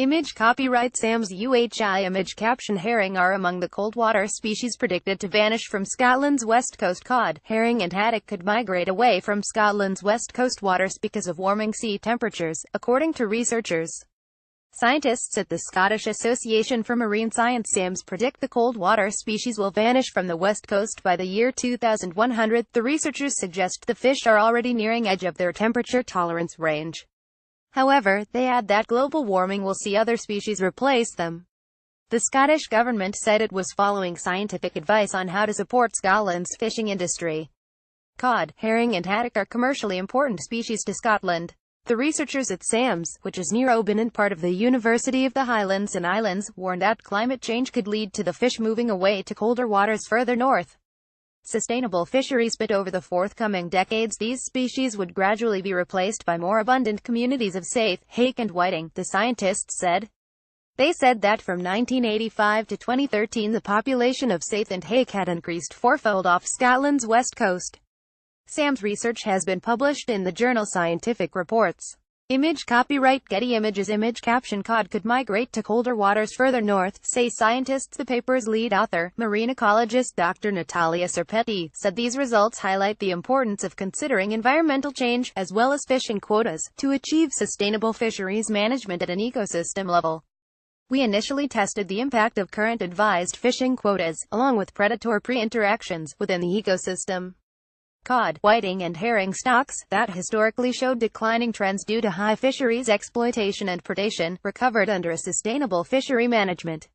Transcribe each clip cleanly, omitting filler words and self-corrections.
Image copyright Sam's UHI image caption herring are among the cold water species predicted to vanish from Scotland's west coast. Cod, herring and haddock could migrate away from Scotland's west coast waters because of warming sea temperatures, according to researchers. Scientists at the Scottish Association for Marine Science SAMS predict the cold water species will vanish from the west coast by the year 2100. The researchers suggest the fish are already nearing edge of their temperature tolerance range. However, they add that global warming will see other species replace them. The Scottish government said it was following scientific advice on how to support Scotland's fishing industry. Cod, herring and haddock are commercially important species to Scotland. The researchers at SAMS, which is near Oban and part of the University of the Highlands and Islands, warned that climate change could lead to the fish moving away to colder waters further north. Sustainable fisheries, but over the forthcoming decades these species would gradually be replaced by more abundant communities of saithe, hake and whiting, the scientists said. They said that from 1985 to 2013 the population of saithe and hake had increased fourfold off Scotland's west coast. SAM's research has been published in the journal Scientific Reports. Image copyright Getty Images. Image caption Cod could migrate to colder waters further north, say scientists. The paper's lead author, marine ecologist Dr. Natalia Serpetti, said these results highlight the importance of considering environmental change, as well as fishing quotas, to achieve sustainable fisheries management at an ecosystem level. We initially tested the impact of current advised fishing quotas, along with predator-prey interactions, within the ecosystem. Cod, whiting and herring stocks, that historically showed declining trends due to high fisheries exploitation and predation, recovered under a sustainable fishery management.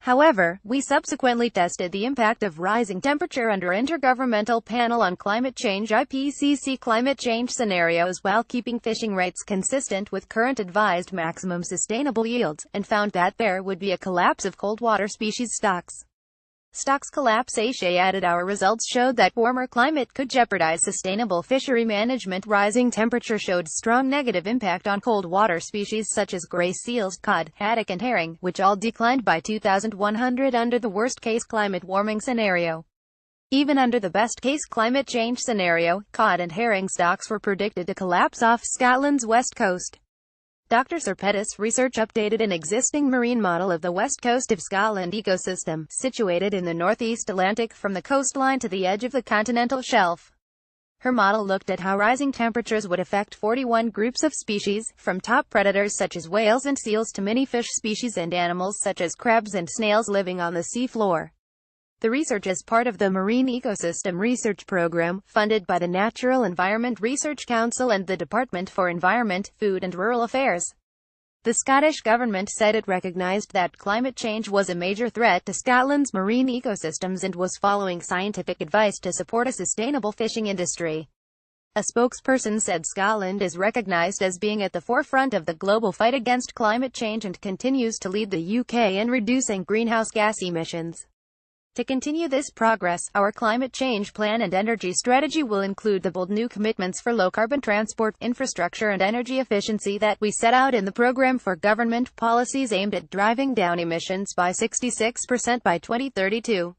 However, we subsequently tested the impact of rising temperature under Intergovernmental Panel on Climate Change (IPCC) climate change scenarios while keeping fishing rates consistent with current advised maximum sustainable yields, and found that there would be a collapse of cold water species stocks. Stocks collapse. Aisha added, our results showed that warmer climate could jeopardize sustainable fishery management. Rising temperature showed strong negative impact on cold water species such as gray seals, cod, haddock and herring, which all declined by 2100 under the worst-case climate warming scenario. Even under the best-case climate change scenario, cod and herring stocks were predicted to collapse off Scotland's west coast. Dr. Serpetti's research updated an existing marine model of the west coast of Scotland ecosystem, situated in the northeast Atlantic from the coastline to the edge of the continental shelf. Her model looked at how rising temperatures would affect 41 groups of species, from top predators such as whales and seals to mini fish species and animals such as crabs and snails living on the sea floor. The research is part of the Marine Ecosystem Research Program, funded by the Natural Environment Research Council and the Department for Environment, Food and Rural Affairs. The Scottish Government said it recognised that climate change was a major threat to Scotland's marine ecosystems and was following scientific advice to support a sustainable fishing industry. A spokesperson said Scotland is recognised as being at the forefront of the global fight against climate change and continues to lead the UK in reducing greenhouse gas emissions. To continue this progress, our climate change plan and energy strategy will include the bold new commitments for low-carbon transport, infrastructure and energy efficiency that we set out in the program for government policies aimed at driving down emissions by 66% by 2032.